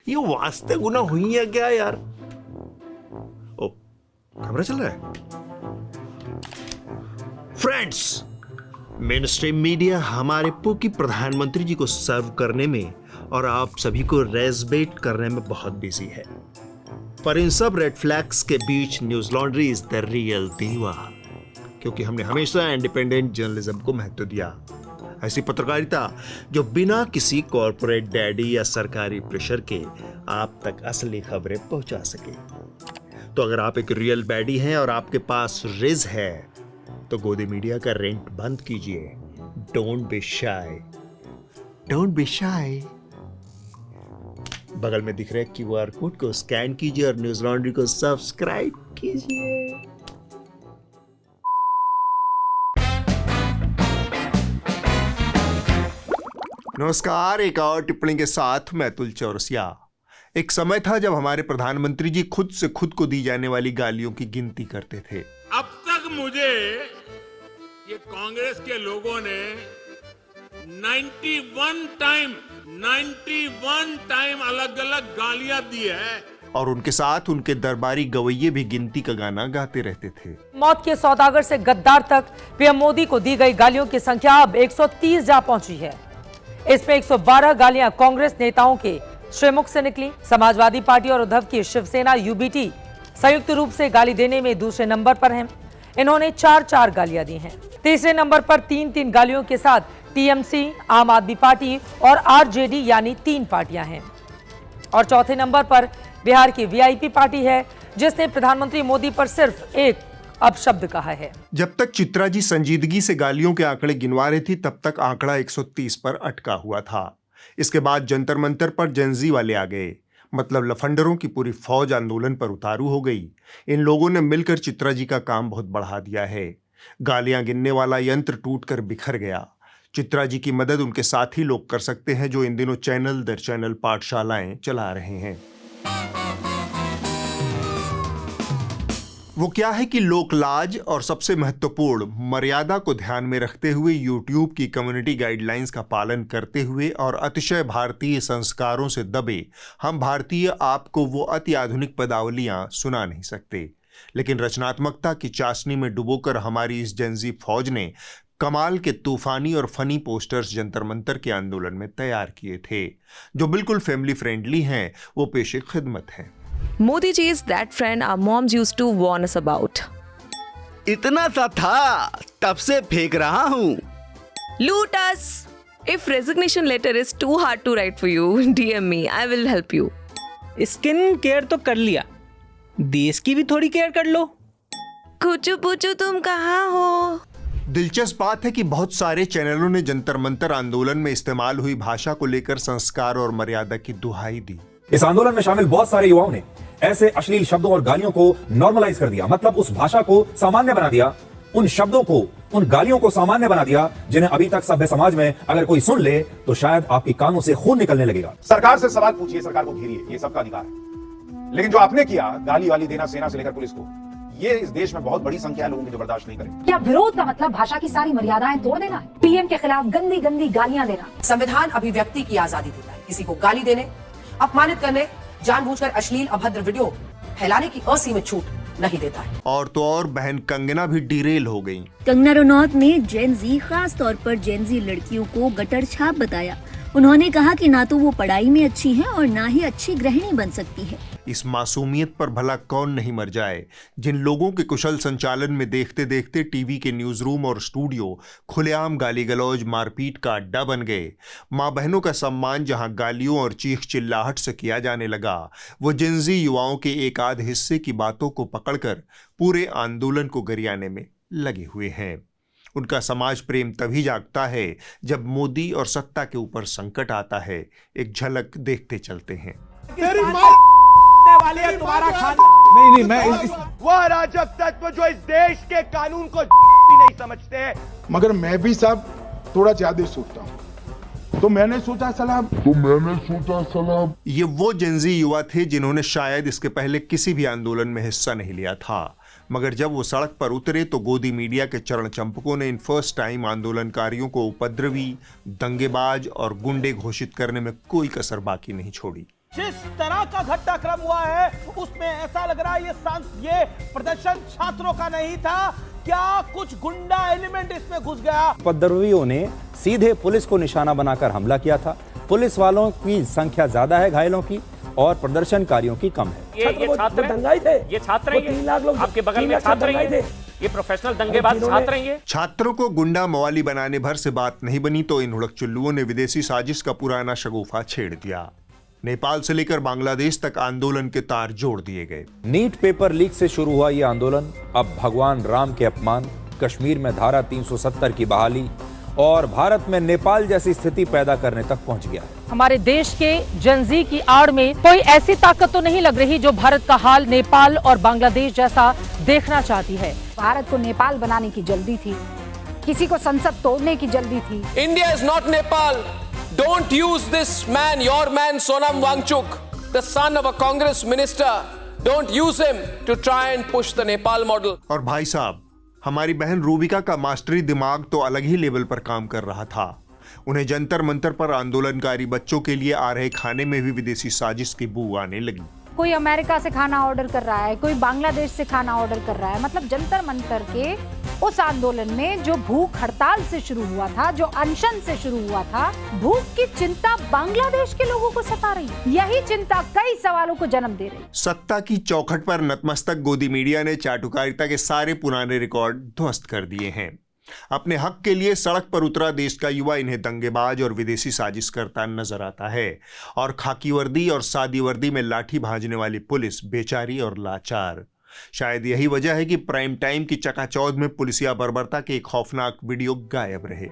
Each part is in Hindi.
ये वास्ते गुना हुई है क्या यार? ओ, कैमरा चल रहा है। फ्रेंड्स, मेन स्ट्रीम मीडिया हमारे पोकी प्रधानमंत्री जी को सर्व करने में और आप सभी को रेस्पेक्ट करने में बहुत बिजी है, पर इन सब रेड फ्लैग्स के बीच Newslaundry is the real diva, क्योंकि हमने हमेशा इंडिपेंडेंट जर्नलिज्म को महत्व दिया। ऐसी पत्रकारिता जो बिना किसी कॉर्पोरेट डैडी या सरकारी प्रेशर के आप तक असली खबरें पहुंचा सके। तो अगर आप एक रियल बैडी हैं और आपके पास रिज है तो गोदी मीडिया का रेंट बंद कीजिए। Don't be shy, don't be shy. बगल में दिख रहे क्यूआर कोड को स्कैन कीजिए और न्यूज लॉन्ड्री को सब्सक्राइब कीजिए। नमस्कार, एक और टिप्पणी के साथ मैं अतुल चौरसिया। एक समय था जब हमारे प्रधानमंत्री जी खुद से खुद को दी जाने वाली गालियों की गिनती करते थे। अब तक मुझे ये कांग्रेस के लोगों ने 91 टाइम अलग अलग गालियां दी है और उनके साथ उनके दरबारी गवैये भी गिनती का गाना गाते रहते थे। मौत के सौदागर से गद्दार तक पीएम मोदी को दी गई गालियों की संख्या अब 130 जा पहुंची है। इसमें 112 गालियां कांग्रेस नेताओं के श्रीमुख से निकली। समाजवादी पार्टी और उद्धव की शिवसेना यूबीटी संयुक्त रूप से गाली देने में दूसरे नंबर पर हैं। इन्होंने 4 गालियां दी हैं। तीसरे नंबर पर 3 गालियों के साथ टीएमसी, आम आदमी पार्टी और आरजेडी यानी 3 पार्टियां हैं। और चौथे नंबर पर बिहार की वीआईपी पार्टी है, जिसने प्रधानमंत्री मोदी पर सिर्फ एक अपशब्द कहा है। जब तक चित्रा जी संजीदगी से गालियों के आंकड़े गिनवा रही थी, तब तक आंकड़ा 130 पर अटका हुआ था। इसके बाद जंतर मंतर पर जेनजी वाले आ गए, मतलब लफंडरों की पूरी फौज आंदोलन पर उतारू हो गई। इन लोगों ने मिलकर चित्रा जी का काम बहुत बढ़ा दिया है। गालियां गिनने वाला यंत्र टूटकर बिखर गया। चित्रा जी की मदद उनके साथी लोग कर सकते हैं, जो इन दिनों चैनल दर चैनल पाठशालाएं चला रहे हैं। वो क्या है कि लोकलाज और सबसे महत्वपूर्ण मर्यादा को ध्यान में रखते हुए यूट्यूब की कम्युनिटी गाइडलाइंस का पालन करते हुए और अतिशय भारतीय संस्कारों से दबे हम भारतीय आपको वो अति आधुनिक पदावलियां सुना नहीं सकते। लेकिन रचनात्मकता की चाशनी में डुबोकर हमारी इस जेनजी फौज ने कमाल के तूफानी और फनी पोस्टर्स जंतर मंतर के आंदोलन में तैयार किए थे, जो बिल्कुल फैमिली फ्रेंडली हैं। वो पेशे खिदमत हैं। Modi ji is that friend our moms used to warn us about. इतना सा था, तब से फेंक रहा हूँ। Loot us! If resignation letter is too hard to write for you, DM me. I will help you. Skin care तो कर लिया, देश की भी थोड़ी केयर कर लो। कुचू पुचू तुम कहाँ हो? दिलचस्प बात है कि बहुत सारे चैनलों ने जंतर मंतर आंदोलन में इस्तेमाल हुई भाषा को लेकर संस्कार और मर्यादा की दुहाई दी। इस आंदोलन में शामिल बहुत सारे युवाओं ने ऐसे अश्लील शब्दों और गालियों को नॉर्मलाइज कर दिया, मतलब उस भाषा को सामान्य बना दिया, उन शब्दों को, उन गालियों को सामान्य बना दिया जिन्हें अभी तक सभ्य समाज में अगर कोई सुन ले तो शायद आपकी कानों से खून निकलने लगेगा। सरकार से सवाल पूछिए, सरकार को घेरिए, ये सबका अधिकार है। लेकिन जो आपने किया, गाली वाली देना सेना से लेकर पुलिस को, ये इस देश में बहुत बड़ी संख्या है लोगों की जो बर्दाश्त नहीं करें। क्या विरोध का मतलब भाषा की सारी मर्यादाएं तोड़ देना है? पीएम के खिलाफ गंदी गंदी गालियां देना? संविधान अभिव्यक्ति की आजादी देता है। किसी को गाली देने, अपमानित करने, जानबूझकर अश्लील अभद्र वीडियो फैलाने की असीमित छूट नहीं देता है। और तो और बहन कंगना भी डिरेल हो गई। कंगना रनौत ने जेनजी, खास तौर पर जेनजी लड़कियों को गटर छाप बताया। उन्होंने कहा कि ना तो वो पढ़ाई में अच्छी हैं और ना ही अच्छी गृहिणी बन सकती है। इस मासूमियत पर भला कौन नहीं मर जाए, जिन लोगों के कुशल संचालन में देखते देखते टीवी के न्यूज रूम और स्टूडियो खुलेआम गाली गलौज मारपीट का अड्डा बन गए। माँ बहनों का सम्मान जहां गालियों और चीख चिल्लाहट से किया जाने लगा, वो जेनजी युवाओं के एक आध हिस्से की बातों को पकड़कर पूरे आंदोलन को गरियाने में लगे हुए हैं। उनका समाज प्रेम तभी जागता है जब मोदी और सत्ता के ऊपर संकट आता है। एक झलक देखते चलते हैं। नहीं, मैं वो अराजक तत्व जो इस देश के कानून को भी नहीं समझते हैं। मगर मैं भी साहब थोड़ा ज्यादा सोचता हूँ, तो मैंने सोचा सलाम। ये वो जेनजी युवा थे जिन्होंने शायद इसके पहले किसी भी आंदोलन में हिस्सा नहीं लिया था, मगर जब वो सड़क पर उतरे तो गोदी मीडिया के चरण चंपकों ने इन फर्स्ट टाइम आंदोलनकारियों को उपद्रवी, दंगेबाज और गुंडे घोषित करने में कोई कसर बाकी नहीं छोड़ी। जिस तरह का घटनाक्रम हुआ है उसमें ऐसा लग रहा है ये प्रदर्शन छात्रों का नहीं था, क्या कुछ गुंडा एलिमेंट इसमें घुस गया। उपद्रवियों ने सीधे पुलिस को निशाना बनाकर हमला किया था। पुलिस वालों की संख्या ज्यादा है घायलों की और प्रदर्शनकारियों की कम है। ये छात्र दंगाई थे, ये छात्र हैं, 3 लाख लोग आपके बगल में छात्र हैं, ये प्रोफेशनल दंगेबाज छात्र हैं। छात्रों को गुंडा मवाली बनाने भर से बात नहीं बनी तो इन हुड़क-चुल्लुओं ने विदेशी साजिश का पुराना शगुफा छेड़ दिया। नेपाल से लेकर बांग्लादेश तक आंदोलन के तार जोड़ दिए गए। नीट पेपर लीक से शुरू हुआ ये आंदोलन अब भगवान राम के अपमान, कश्मीर में धारा 370 की बहाली और भारत में नेपाल जैसी स्थिति पैदा करने तक पहुंच गया है। हमारे देश के जनजी की आड़ में कोई ऐसी ताकत तो नहीं लग रही जो भारत का हाल नेपाल और बांग्लादेश जैसा देखना चाहती है। भारत को नेपाल बनाने की जल्दी थी, किसी को संसद तोड़ने की जल्दी थी। India is not Nepal. Don't use this man, your man Sonam Wangchuk, the son of a Congress minister, don't use him to try and push the Nepal model. और भाई साहब, हमारी बहन रूबिका का मास्टरी दिमाग तो अलग ही लेवल पर काम कर रहा था। उन्हें जंतर मंतर पर आंदोलनकारी बच्चों के लिए आ रहे खाने में भी विदेशी साजिश की बू आने लगी। कोई अमेरिका से खाना ऑर्डर कर रहा है, कोई बांग्लादेश से खाना ऑर्डर कर रहा है। मतलब जंतर मंतर के उस आंदोलन में जो भूख हड़ताल से शुरू हुआ था, जो अनशन से शुरू हुआ था, भूख की चिंता बांग्लादेश के लोगों को सता रही। यही चिंता कई सवालों को जन्म दे रही। सत्ता की चौखट पर नतमस्तक गोदी मीडिया ने चाटुकारिता के सारे पुराने रिकॉर्ड ध्वस्त कर दिए हैं। अपने हक के लिए सड़क पर उतरा देश का युवा इन्हें दंगेबाज और विदेशी साजिश करता नजर आता है और खाकी वर्दी और सादी वर्दी में लाठी भांजने वाली पुलिस बेचारी और लाचार। शायद यही वजह है कि प्राइम टाइम की चकाचौंध में पुलिसिया बर्बरता के एक खौफनाक वीडियो गायब रहे।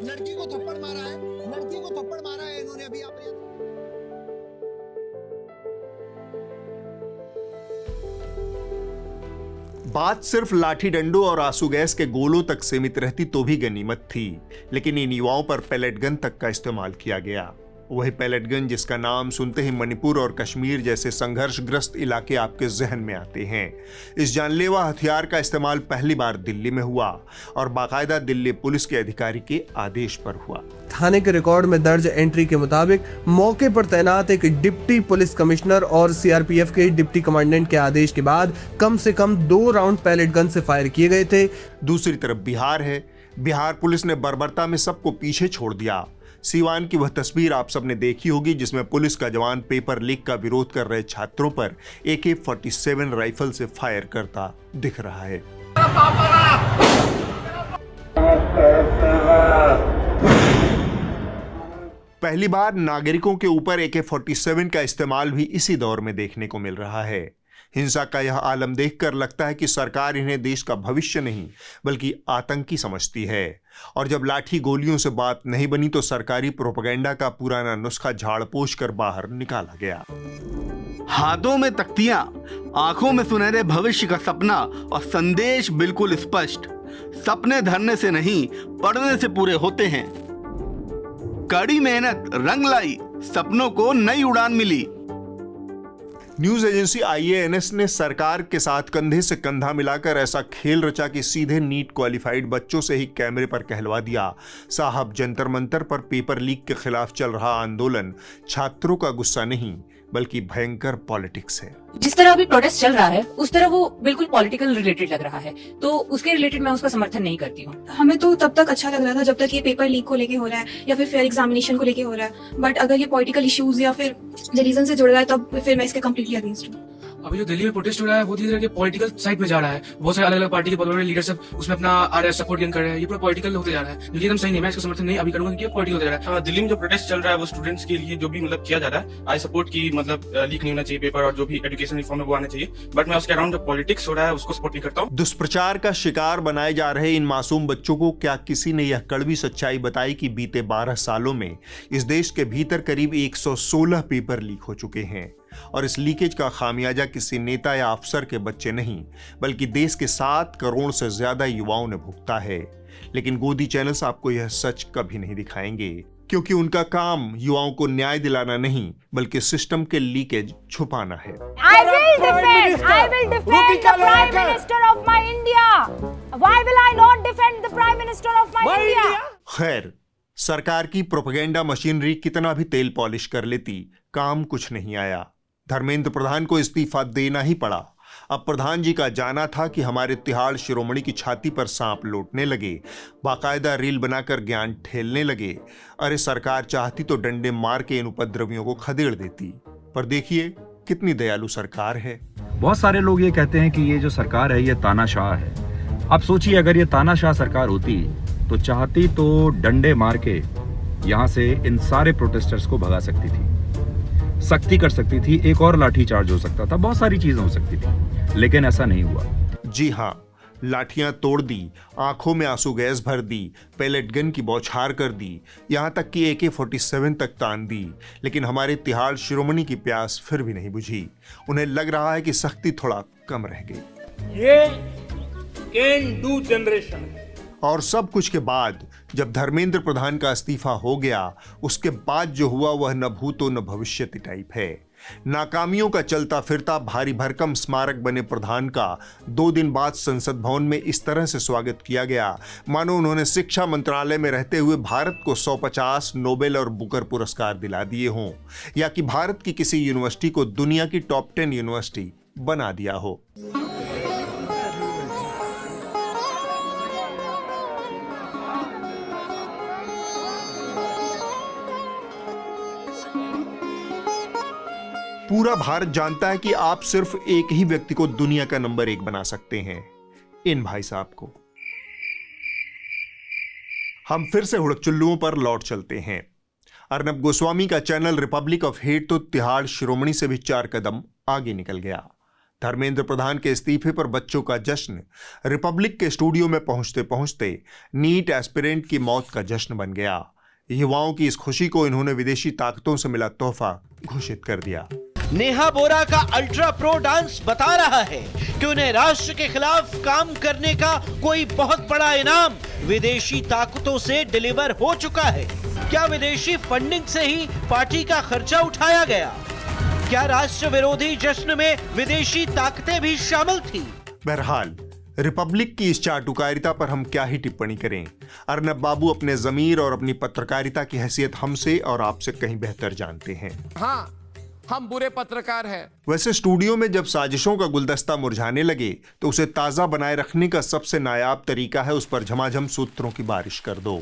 लड़की को थप्पड़ मारा है, लड़की को थप्पड़ मारा है इन्होंने अभी। बात सिर्फ लाठी डंडों और आंसू गैस के गोलों तक सीमित रहती तो भी गनीमत थी, लेकिन इन युवाओं पर पैलेट गन तक का इस्तेमाल किया गया। वही पैलेट गन जिसका नाम सुनते ही मणिपुर और कश्मीर जैसे संघर्षग्रस्त इलाके आपके जहन में आते हैं। इस जानलेवा हथियार का इस्तेमाल पहली बार दिल्ली में हुआ और बाकायदा दिल्ली पुलिस के अधिकारी के आदेश पर हुआ। थाने के रिकॉर्ड में दर्ज एंट्री के मुताबिक मौके पर तैनात एक डिप्टी पुलिस कमिश्नर और सीआरपीएफ के डिप्टी कमांडेंट के आदेश के बाद कम से कम 2 राउंड पैलेट गन से फायर किए गए थे। दूसरी तरफ बिहार है। बिहार पुलिस ने बर्बरता में सबको पीछे छोड़ दिया। सीवान की वह तस्वीर आप सबने देखी होगी जिसमें पुलिस का जवान पेपर लीक का विरोध कर रहे छात्रों पर AK-47 राइफल से फायर करता दिख रहा है। पहली बार नागरिकों के ऊपर AK-47 का इस्तेमाल भी इसी दौर में देखने को मिल रहा है। हिंसा का यह आलम देखकर लगता है कि सरकार इन्हें देश का भविष्य नहीं बल्कि आतंकी समझती है। और जब लाठी गोलियों से बात नहीं बनी तो सरकारी प्रोपेगेंडा का पुराना नुस्खा झाड़ पोंछ कर बाहर निकाला गया। हाथों में तख्तियां, आंखों में सुनहरे भविष्य का सपना और संदेश बिल्कुल स्पष्ट। सपने धरने से नहीं, पढ़ने से पूरे होते हैं। कड़ी मेहनत रंग लाई, सपनों को नई उड़ान मिली। न्यूज एजेंसी IANS ने सरकार के साथ कंधे से कंधा मिलाकर ऐसा खेल रचा कि सीधे नीट क्वालिफाइड बच्चों से ही कैमरे पर कहलवा दिया, साहब जंतर मंतर पर पेपर लीक के खिलाफ चल रहा आंदोलन छात्रों का गुस्सा नहीं बल्कि भयंकर पॉलिटिक्स है। जिस तरह अभी प्रोटेस्ट चल रहा है उस तरह वो बिल्कुल पॉलिटिकल रिलेटेड लग रहा है, तो उसके रिलेटेड मैं उसका समर्थन नहीं करती हूँ। हमें तो तब तक अच्छा लग रहा था जब तक ये पेपर लीक को लेके हो रहा है या फिर फेयर एग्जामिनेशन को लेके हो रहा है, बट अगर ये पॉलिटिकल इश्यूज या फिर रीजन से जुड़ रहा है तब फिर मैं इसके कम्प्लीटली अगेंस्ट हूँ। अभी जो दिल्ली में प्रोटेस्ट हो रहा है वो धीरे धीरे पॉलिटिकल साइड में जा रहा है। बहुत सारे अलग अलग पार्टी के बड़े बड़े लीडर सब उसमें अपना सपोर्ट गेन कर रहे हैं। ये पूरा पॉलिटिकल होते जा रहा है, जो एकदम सही नहीं। मैं इसका समर्थन नहीं अभी करूंगा क्योंकि पॉलिटिकल हो जा रहा है। दिल्ली में जो प्रोटेस्ट चल रहा है वो स्टूडेंट्स के लिए जो भी मतलब किया जा रहा है, आई सपोर्ट की मतलब लीक नहीं होना चाहिए पेपर और जो भी एजुकेशन रिफॉर्म है वो आना चाहिए, बट मैं उसके अराउंड जो पॉलिटिक्स हो रहा है उसको सपोर्ट नहीं करता हूँ। दुष्प्रचार का शिकार बनाए जा रहे इन मासूम बच्चों को क्या किसी ने यह कड़वी सच्चाई बताई कि बीते 12 सालों में इस देश के भीतर करीब 116 पेपर लीक हो चुके हैं और इस लीकेज का खामियाजा किसी नेता या अफसर के बच्चे नहीं बल्कि देश के 7 करोड़ से ज्यादा युवाओं ने भुगता है। लेकिन गोदी चैनल्स आपको यह सच कभी नहीं दिखाएंगे क्योंकि उनका काम युवाओं को न्याय दिलाना नहीं बल्कि सिस्टम के लीकेज छुपाना है। I will defend the Prime Minister of my India. Why will I not defend the Prime Minister of my India? खैर, सरकार की प्रोपेगेंडा मशीनरी कितना भी तेल पॉलिश कर लेती, काम कुछ नहीं आया। धर्मेंद्र प्रधान को इस्तीफा देना ही पड़ा। अब प्रधान जी का जाना था कि हमारे तिहाड़ शिरोमणि की छाती पर सांप लौटने लगे, बाकायदा रील बनाकर ज्ञान ठेलने लगे। अरे सरकार चाहती तो डंडे मार के इन उपद्रवियों को खदेड़ देती, पर देखिए कितनी दयालु सरकार है। बहुत सारे लोग ये कहते हैं कि ये जो सरकार है ये तानाशाह है। अब सोचिए, अगर ये तानाशाह सरकार होती तो चाहती तो डंडे मार के यहाँ से इन सारे प्रोटेस्टर्स को भगा सकती थी, सख्ती कर सकती थी, एक और लाठी चार्ज हो सकता था, बहुत सारी चीजें हो सकती थी, लेकिन ऐसा नहीं हुआ। जी हाँ, लाठियां तोड़ दी, आंखों में आंसू गैस भर दी, पैलेट गन की बौछार कर दी, यहां तक कि AK-47 तक तान दी, लेकिन हमारे तिहाड़ शिरोमणि की प्यास फिर भी नहीं बुझी। उन्हें लग रहा है कि सख्ती थोड़ा कम रह गई। ये कैन डू जनरेशन है। और सब कुछ के बाद जब धर्मेंद्र प्रधान का इस्तीफा हो गया, उसके बाद जो हुआ वह न भूतो न भविष्यति टाइप है। नाकामियों का चलता फिरता भारी भरकम स्मारक बने प्रधान का 2 दिन बाद संसद भवन में इस तरह से स्वागत किया गया मानो उन्होंने शिक्षा मंत्रालय में रहते हुए भारत को 150 नोबेल और बुकर पुरस्कार दिला दिए हों, या कि भारत की किसी यूनिवर्सिटी को दुनिया की टॉप 10 यूनिवर्सिटी बना दिया हो। पूरा भारत जानता है कि आप सिर्फ एक ही व्यक्ति को दुनिया का नंबर 1 बना सकते हैं, इन भाई साहब को। हम फिर से हुड़कचुल्लुओं पर लौट चलते हैं। अर्नब गोस्वामी का चैनल रिपब्लिक ऑफ हेट तो तिहाड़ शिरोमणि से भी 4 कदम आगे निकल गया। धर्मेंद्र प्रधान के इस्तीफे पर बच्चों का जश्न रिपब्लिक के स्टूडियो में पहुंचते पहुंचते नीट एस्पिरेंट की मौत का जश्न बन गया। युवाओं की इस खुशी को इन्होंने विदेशी ताकतों से मिला तोहफा घोषित कर दिया। नेहा बोरा का अल्ट्रा प्रो डांस बता रहा है कि उन्हें राष्ट्र के खिलाफ काम करने का कोई बहुत बड़ा इनाम विदेशी ताकतों से डिलीवर हो चुका है। क्या विदेशी फंडिंग से ही पार्टी का खर्चा उठाया गया? क्या राष्ट्र विरोधी जश्न में विदेशी ताकतें भी शामिल थी? बहरहाल रिपब्लिक की इस चाटुकारिता पर हम क्या ही टिप्पणी करें। अर्नब बाबू अपने जमीर और अपनी पत्रकारिता की हैसियत हमसे और आपसे कहीं बेहतर जानते हैं। हाँ, हम बुरे पत्रकार हैं। वैसे स्टूडियो में जब साजिशों का गुलदस्ता मुरझाने लगे तो उसे ताजा बनाए रखने का सबसे नायाब तरीका है उस पर झमाझम सूत्रों की बारिश कर दो।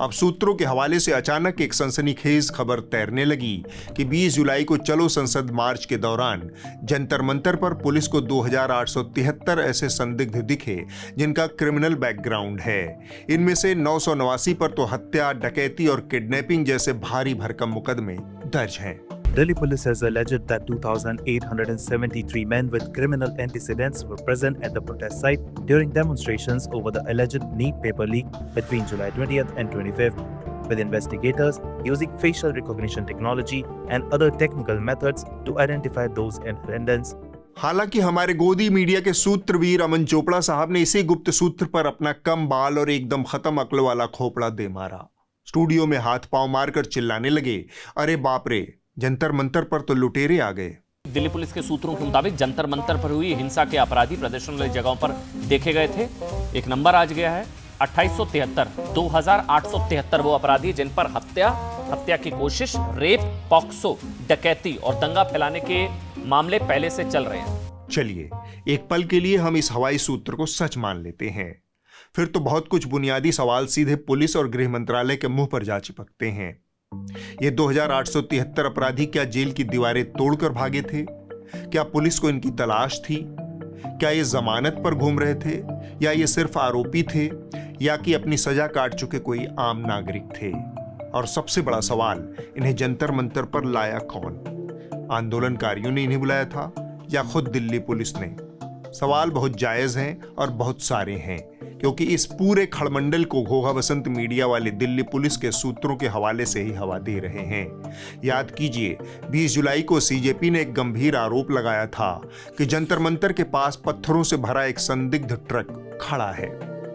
अब सूत्रों के हवाले से अचानक एक सनसनीखेज खबर तैरने लगी कि 20 जुलाई को चलो संसद मार्च के दौरान जंतर मंतर पर पुलिस को 2873 ऐसे संदिग्ध दिखे जिनका क्रिमिनल बैकग्राउंड है। इनमें से 989 पर तो हत्या, डकैती और किडनैपिंग जैसे भारी भरकम मुकदमे दर्ज हैं। Delhi police has alleged that 2,873 men with criminal antecedents were present at the protest site during demonstrations over the alleged NEET paper leak between July 20th and 25th, with investigators using facial recognition technology and other technical methods to identify those in attendance. हालांकि हमारे गोदी मीडिया के सूत्रवीर अमन चोपड़ा साहब ने इसी गुप्त सूत्र पर अपना कम बाल और एकदम खत्म अक्ल वाला खोपड़ा दे मारा। स्टूडियो में हाथ पांव मारकर चिल्लाने लगे, अरे बाप रे, जंतर मंतर पर तो लुटेरे आ गए। दिल्ली पुलिस के सूत्रों के मुताबिक जंतर मंतर पर हुई हिंसा के अपराधी प्रदर्शन वाली जगहों पर देखे गए थे। एक नंबर आज गया है 2873 वो अपराधी जिन पर हत्या की कोशिश, रेप, पॉक्सो, डकैती और दंगा फैलाने के मामले पहले से चल रहे हैं। चलिए एक पल के लिए हम इस हवाई सूत्र को सच मान लेते हैं, फिर तो बहुत कुछ बुनियादी सवाल सीधे पुलिस और गृह मंत्रालय के मुंह पर जा चिपकते हैं। ये 2873 अपराधी क्या जेल की दीवारें तोड़कर भागे थे? क्या पुलिस को इनकी तलाश थी? क्या ये जमानत पर घूम रहे थे, या ये सिर्फ आरोपी थे, या कि अपनी सजा काट चुके कोई आम नागरिक थे? और सबसे बड़ा सवाल, इन्हें जंतर मंतर पर लाया कौन? आंदोलनकारियों ने इन्हें बुलाया था या खुद दिल्ली पुलिस ने? सवाल बहुत जायज हैं और बहुत सारे हैं, क्योंकि इस पूरे खड़मंडल को घोघा बसंत मीडिया वाले दिल्ली पुलिस के सूत्रों के हवाले से ही हवा दे रहे हैं। याद कीजिए 20 जुलाई को सीजेपी ने एक गंभीर आरोप लगाया था कि जंतर मंतर के पास पत्थरों से भरा एक संदिग्ध ट्रक खड़ा है।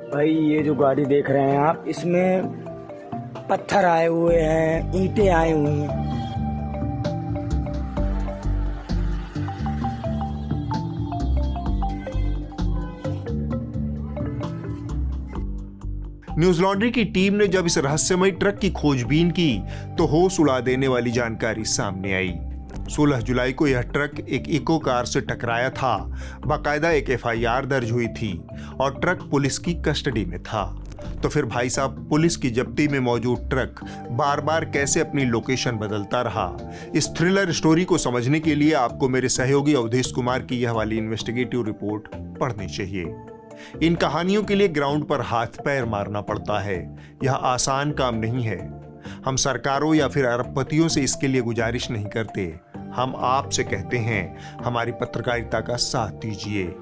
भाई ये जो गाड़ी देख रहे हैं आप, इसमें पत्थर आए हुए हैं, ईंटें आए हुए हैं। न्यूज लॉन्ड्री की टीम ने जब इस रहस्यमय ट्रक की खोजबीन की तो होश उड़ा देने वाली जानकारी सामने आई। 16 जुलाई को यह ट्रक एक इको कार से टकराया था। बाकायदा एक एफआईआर दर्ज हुई थी और ट्रक पुलिस की कस्टडी में था। तो फिर भाई साहब, पुलिस की जब्ती में मौजूद ट्रक बार बार कैसे अपनी लोकेशन बदलता रहा? इस थ्रिलर स्टोरी को समझने के लिए आपको मेरे सहयोगी अवधेश कुमार की यह वाली इन्वेस्टिगेटिव रिपोर्ट पढ़नी चाहिए। इन कहानियों के लिए ग्राउंड पर हाथ पैर मारना पड़ता है। यह आसान काम नहीं है। हम सरकारों या फिर अरबपतियों से इसके लिए गुजारिश नहीं करते। हम आपसे कहते हैं, हमारी पत्रकारिता का साथ दीजिए।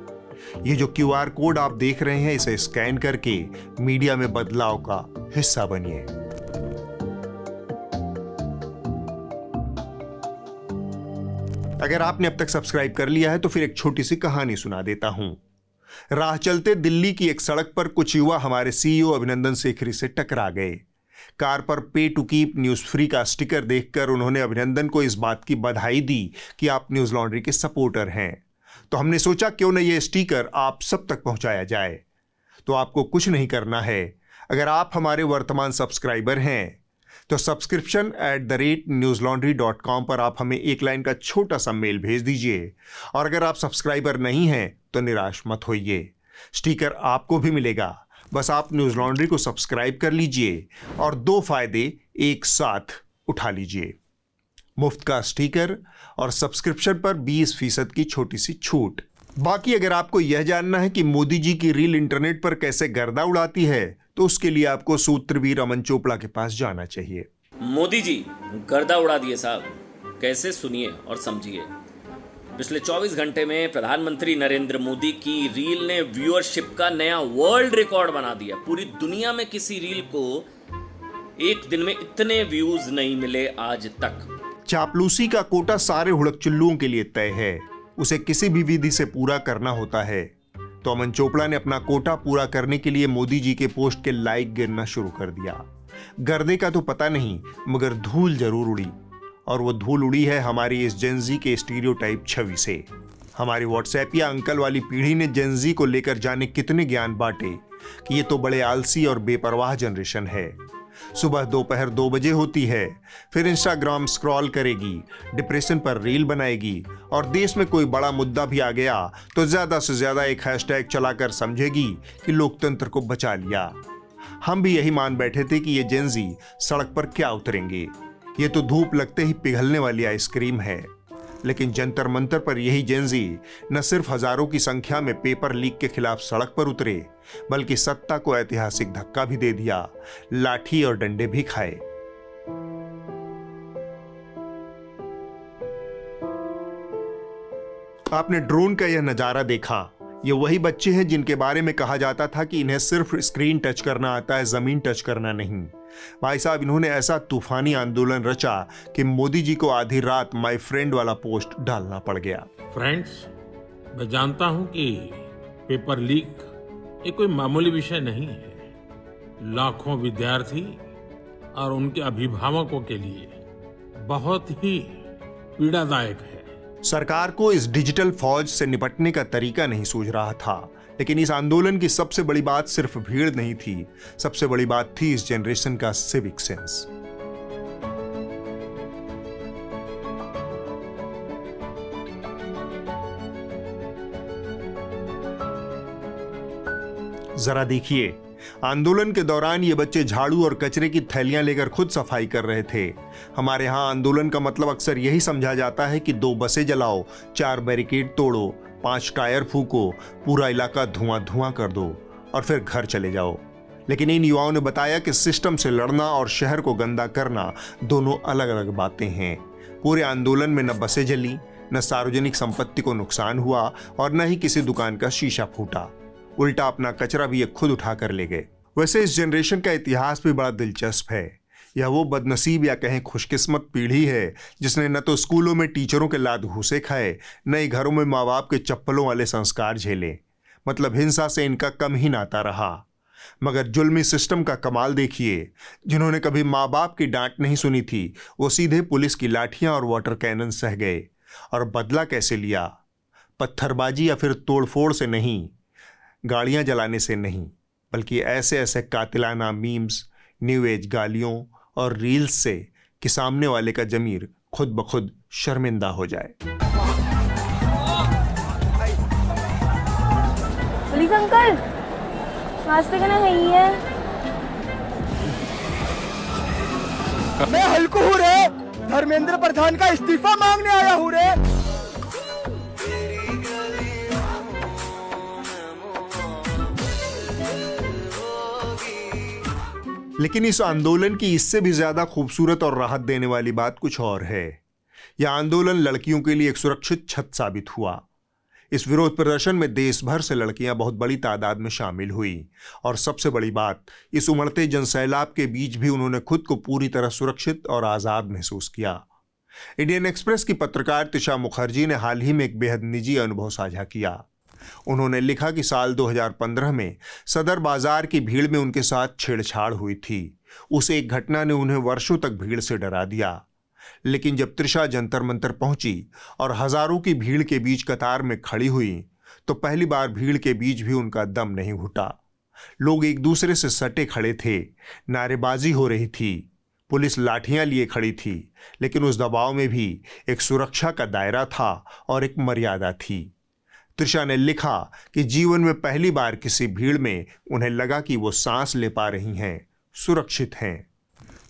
ये जो क्यूआर कोड आप देख रहे हैं, इसे स्कैन करके मीडिया में बदलाव का हिस्सा बनिए। अगर आपने अब तक सब्सक्राइब कर लिया है तो फिर एक छोटी सी कहानी सुना देता हूं। राह चलते दिल्ली की एक सड़क पर कुछ युवा हमारे सीईओ अभिनंदन सेखरी से टकरा गए। कार पर पे टू कीप न्यूज फ्री का स्टिकर देखकर उन्होंने अभिनंदन को इस बात की बधाई दी कि आप न्यूज लॉन्ड्री के सपोर्टर हैं। तो हमने सोचा क्यों न ये स्टिकर आप सब तक पहुंचाया जाए। तो आपको कुछ नहीं करना है। अगर आप हमारे वर्तमान सब्सक्राइबर हैं तो subscription@newslaundry.com पर आप हमें एक लाइन का छोटा सा मेल भेज दीजिए। और अगर आप सब्सक्राइबर नहीं हैं तो निराश मत होइए, स्टिकर आपको भी मिलेगा। बस आप न्यूज लॉन्ड्री को सब्सक्राइब कर लीजिए और 2 फायदे एक साथ उठा लीजिए, मुफ्त का स्टिकर और सब्सक्रिप्शन पर 20% की छोटी सी छूट। बाकी अगर आपको यह जानना है कि मोदी जी की रील इंटरनेट पर कैसे गर्दा उड़ाती है तो उसके लिए आपको सूत्रवीर अमन चोपड़ा के पास जाना चाहिए। मोदी जी गर्दा उड़ा दिए साहब, कैसे सुनिए और समझिए। पिछले 24 घंटे में प्रधानमंत्री नरेंद्र मोदी की रील ने व्यूअरशिप का नया वर्ल्ड रिकॉर्ड बना दिया। पूरी दुनिया में किसी रील को एक दिन में इतने व्यूज नहीं मिले आज तक। चापलूसी का कोटा सारे हुड़कचुल्लुओं के लिए तय है, उसे किसी भी विधि से पूरा करना होता है। तो अमन चोपड़ा ने अपना कोटा पूरा करने के लिए मोदी जी के पोस्ट के लाइक गिरना शुरू कर दिया। गर्दे का तो पता नहीं, मगर धूल जरूर उड़ी, और वो धूल उड़ी है हमारी इस जेनजी के स्टीरियोटाइप छवि से। हमारी व्हाट्सएप या अंकल वाली पीढ़ी ने जेनजी को लेकर जाने कितने ज्ञान बांटे कि ये तो बड़े आलसी और बेपरवाह जनरेशन है। सुबह दोपहर 2 बजे होती है, फिर इंस्टाग्राम स्क्रॉल करेगी, डिप्रेशन पर रील बनाएगी, और देश में कोई बड़ा मुद्दा भी आ गया तो ज्यादा से ज्यादा एक हैशटैग चलाकर समझेगी कि लोकतंत्र को बचा लिया। हम भी यही मान बैठे थे कि ये जेनजी सड़क पर क्या उतरेंगे, ये तो धूप लगते ही पिघलने वाली आइसक्रीम है। लेकिन जंतर मंतर पर यही जेनजी न सिर्फ हजारों की संख्या में पेपर लीक के खिलाफ सड़क पर उतरे, बल्कि सत्ता को ऐतिहासिक धक्का भी दे दिया, लाठी और डंडे भी खाए। आपने ड्रोन का यह नजारा देखा। ये वही बच्चे हैं जिनके बारे में कहा जाता था कि इन्हें सिर्फ स्क्रीन टच करना आता है, जमीन टच करना नहीं। भाई साहब, इन्होंने ऐसा तूफानी आंदोलन रचा कि मोदी जी को आधी रात माय फ्रेंड वाला पोस्ट डालना पड़ गया। फ्रेंड्स, मैं जानता हूं कि पेपर लीक ये कोई मामूली विषय नहीं है। लाखों विद्यार्थी और उनके अभिभावकों के लिए बहुत ही पीड़ादायक है। सरकार को इस डिजिटल फौज से निपटने का तरीका नहीं सूझ रहा था, लेकिन इस आंदोलन की सबसे बड़ी बात सिर्फ भीड़ नहीं थी, सबसे बड़ी बात थी इस जनरेशन का सिविक सेंस। जरा देखिए, आंदोलन के दौरान ये बच्चे झाड़ू और कचरे की थैलियां लेकर खुद सफाई कर रहे थे। हमारे यहां आंदोलन का मतलब अक्सर यही समझा जाता है कि 2 बसें जलाओ, 4 बैरिकेड तोड़ो, 5 टायर फूको, पूरा इलाका धुआं धुआं कर दो और फिर घर चले जाओ। लेकिन इन युवाओं ने बताया कि सिस्टम से लड़ना और शहर को गंदा करना दोनों अलग अलग बातें हैं। पूरे आंदोलन में न बसें जली, न सार्वजनिक संपत्ति को नुकसान हुआ और न ही किसी दुकान का शीशा फूटा। उल्टा अपना कचरा भी ये खुद उठा कर ले गए। वैसे इस जनरेशन का इतिहास भी बड़ा दिलचस्प है। यह वो बदनसीब या कहें खुशकिस्मत पीढ़ी है जिसने न तो स्कूलों में टीचरों के लात घूसे खाए, न ही घरों में माँ बाप के चप्पलों वाले संस्कार झेले। मतलब हिंसा से इनका कम ही नाता रहा। मगर जुल्मी सिस्टम का कमाल देखिए, जिन्होंने कभी माँ बाप की डांट नहीं सुनी थी वो सीधे पुलिस की लाठियां और वाटर कैनन सह गए। और बदला कैसे लिया? पत्थरबाजी या फिर तोड़फोड़ से नहीं, गाड़ियां जलाने से नहीं, बल्कि ऐसे ऐसे कातिलाना मीम्स, न्यू एज गालियों और रील्स से कि सामने वाले का जमीर खुद ब खुद शर्मिंदा हो जाए। प्लीज अंकल, नाश्ते करना है। मैं हल्कू हूँ रे, धर्मेंद्र प्रधान का इस्तीफा मांगने आया हूँ रे। लेकिन इस आंदोलन की इससे भी ज्यादा खूबसूरत और राहत देने वाली बात कुछ और है। यह आंदोलन लड़कियों के लिए एक सुरक्षित छत साबित हुआ। इस विरोध प्रदर्शन में देश भर से लड़कियां बहुत बड़ी तादाद में शामिल हुई और सबसे बड़ी बात, इस उमड़ते जनसैलाब के बीच भी उन्होंने खुद को पूरी तरह सुरक्षित और आज़ाद महसूस किया। इंडियन एक्सप्रेस की पत्रकार तिशा मुखर्जी ने हाल ही में एक बेहद निजी अनुभव साझा किया। उन्होंने लिखा कि साल 2015 में सदर बाजार की भीड़ में उनके साथ छेड़छाड़ हुई थी। उस एक घटना ने उन्हें वर्षों तक भीड़ से डरा दिया। लेकिन जब त्रिशा जंतर मंतर पहुंची और हजारों की भीड़ के बीच कतार में खड़ी हुई तो पहली बार भीड़ के बीच भी उनका दम नहीं घुटा। लोग एक दूसरे से सटे खड़े थे, नारेबाजी हो रही थी, पुलिस लाठियां लिए खड़ी थी, लेकिन उस दबाव में भी एक सुरक्षा का दायरा था और एक मर्यादा थी। त्रिशा ने लिखा कि जीवन में पहली बार किसी भीड़ में उन्हें लगा कि वो सांस ले पा रही हैं, सुरक्षित हैं।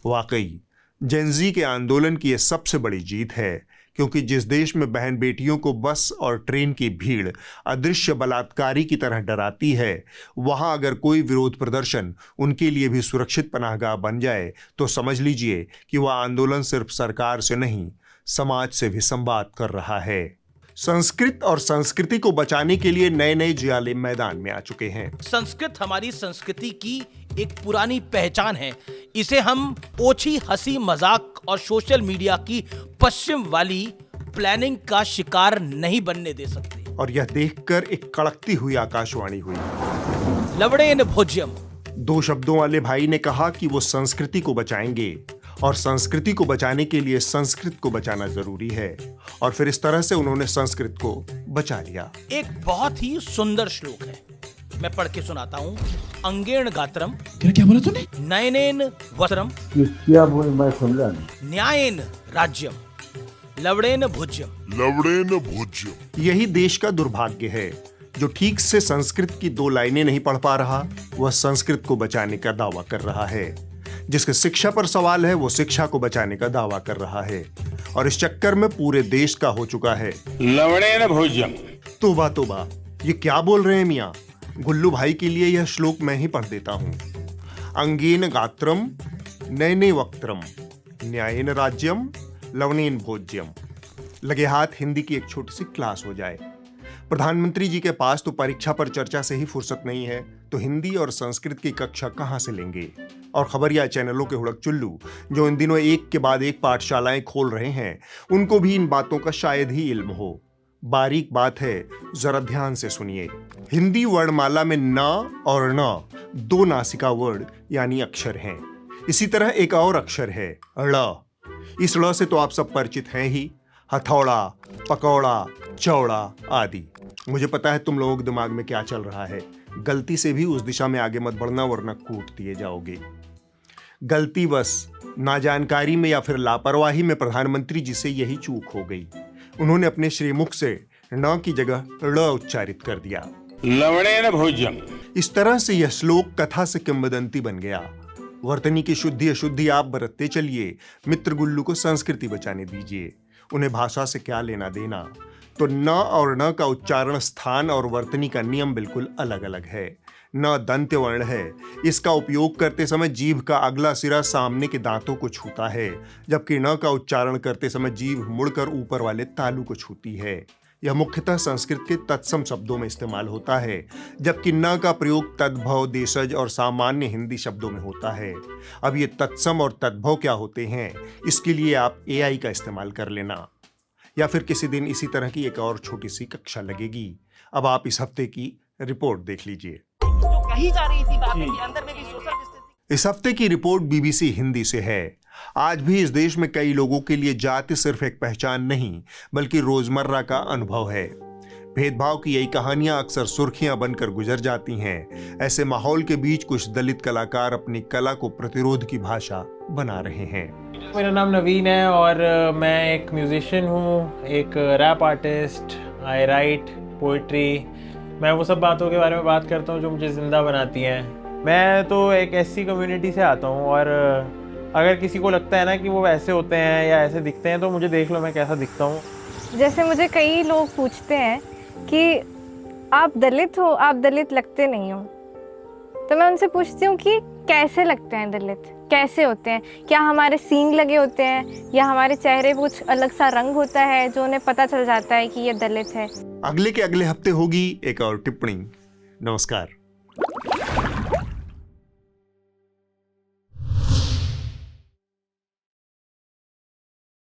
वाकई जेनजी के आंदोलन की यह सबसे बड़ी जीत है, क्योंकि जिस देश में बहन बेटियों को बस और ट्रेन की भीड़ अदृश्य बलात्कारी की तरह डराती है, वहां अगर कोई विरोध प्रदर्शन उनके लिए भी सुरक्षित पनाहगाह बन जाए तो समझ लीजिए कि वह आंदोलन सिर्फ सरकार से नहीं, समाज से भी संवाद कर रहा है। संस्कृत और संस्कृति को बचाने के लिए नए नए जियाले मैदान में आ चुके हैं। संस्कृत हमारी संस्कृति की एक पुरानी पहचान है। इसे हम ओछी हंसी मजाक और सोशल मीडिया की पश्चिम वाली प्लानिंग का शिकार नहीं बनने दे सकते। और यह देखकर एक कड़कती हुई आकाशवाणी हुई। लवड़ेन भोज्यम। 2 शब्दों वाले भाई ने कहा कि वो संस्कृति को बचाएंगे और संस्कृति को बचाने के लिए संस्कृत को बचाना जरूरी है। और फिर इस तरह से उन्होंने संस्कृत को बचा लिया। एक बहुत ही सुंदर श्लोक है, मैं पढ़ के सुनाता हूँ। अंगेण गात्रम। क्या बोला तूने? नयनेन वस्त्रम। क्या बोले, मैं समझा नहीं। न्यायेन राज्यम। लवड़ेन भोज्यम। लवड़ेन भोज्यम। यही देश का दुर्भाग्य है। जो ठीक से संस्कृत की 2 लाइनें नहीं पढ़ पा रहा, वह संस्कृत को बचाने का दावा कर रहा है। जिसके शिक्षा पर सवाल है, वो शिक्षा को बचाने का दावा कर रहा है। और इस चक्कर में पूरे देश का हो चुका है लवड़ेन भोज्यम। तोबा तोबा, ये क्या बोल रहे हैं मियाँ? गुल्लू भाई के लिए यह श्लोक मैं ही पढ़ देता हूँ। अंगेन गात्रम नयने वक्त्रम न्यायेन राज्यम लवणेन भोज्यम। लगे हाथ हिंदी की एक छोटी सी क्लास हो जाए। प्रधानमंत्री जी के पास तो परीक्षा पर चर्चा से ही फुर्सत नहीं है, तो हिंदी और संस्कृत की कक्षा कहाँ से लेंगे? और खबरिया चैनलों के हुड़क चुल्लू जो इन दिनों एक के बाद एक पाठशालाएं खोल रहे हैं, उनको भी इन बातों का शायद ही इल्म हो। बारीक बात है, जरा ध्यान से सुनिए। हिंदी वर्णमाला में न और न 2 नासिका वर्ड यानी अक्षर हैं। इसी तरह एक और अक्षर है ड़। इस ड़ से तो आप सब परिचित हैं ही, हथौड़ा, पकौड़ा, चौड़ा आदि। मुझे पता है तुम लोगों के दिमाग में क्या चल रहा है। गलती से भी उस दिशा में आगे मत बढ़ना, वरना कूट दिए जाओगे। गलती बस नाजानकारी में या फिर लापरवाही में प्रधानमंत्री जी से यही चूक हो गई। उन्होंने अपने श्रीमुख से न की जगह ड़ उच्चारित कर दिया। लवणेन भोज्यम। इस तरह से यह श्लोक कथा से किंवदंती बन गया। वर्तनी की शुद्धि अशुद्धि आप बरतते चलिए, मित्र गुल्लू को संस्कृति बचाने दीजिए। उन्हें भाषा से क्या लेना देना। तो न और न का उच्चारण स्थान और वर्तनी का नियम बिल्कुल अलग अलग है। न दंत्य वर्ण है, इसका उपयोग करते समय जीभ का अगला सिरा सामने के दांतों को छूता है, जबकि न का उच्चारण करते समय जीभ मुड़कर ऊपर वाले तालू को छूती है। यह मुख्यतः संस्कृत के तत्सम शब्दों में इस्तेमाल होता है, जबकि न का प्रयोग तद्भव, देशज और सामान्य हिंदी शब्दों में होता है। अब ये तत्सम और तद्भव क्या होते हैं, इसके लिए आप AI का इस्तेमाल कर लेना, या फिर किसी दिन इसी तरह की एक और छोटी सी कक्षा लगेगी। अब आप इस हफ्ते की रिपोर्ट देख लीजिए। कही जा रही थी बातें कि अंदर में भी सोशल डिस्टेंसिंग। इस हफ्ते की रिपोर्ट बीबीसी हिंदी से है। आज भी इस देश में कई लोगों के लिए जाति सिर्फ एक पहचान नहीं बल्कि रोजमर्रा का अनुभव है। भेदभाव की यही कहानियां अक्सर सुर्खियां बनकर गुजर जाती हैं। ऐसे माहौल के बीच कुछ दलित कलाकार अपनी कला को प्रतिरोध की भाषा बना रहे हैं। मेरा नाम नवीन है और मैं एक म्यूजिशियन हूँ, एक रैप आर्टिस्ट। आई राइट पोइट्री। मैं वो सब बातों के बारे में बात करता हूँ जो मुझे जिंदा बनाती हैं। मैं तो एक ऐसी कम्युनिटी से आता हूँ और अगर किसी को लगता है ना कि वो ऐसे होते हैं या ऐसे दिखते हैं तो मुझे देख लो मैं कैसा दिखता हूँ। जैसे मुझे कई लोग पूछते हैं कि आप दलित हो, आप दलित लगते नहीं हो, तो मैं उनसे पूछती हूँ कि कैसे लगते हैं दलित, कैसे होते हैं? क्या हमारे सींग लगे होते हैं या हमारे चेहरे पे कुछ अलग सा रंग होता है जो उन्हें पता चल जाता है कि ये दलित है? अगले के अगले हफ्ते होगी एक और टिप्पणी। नमस्कार।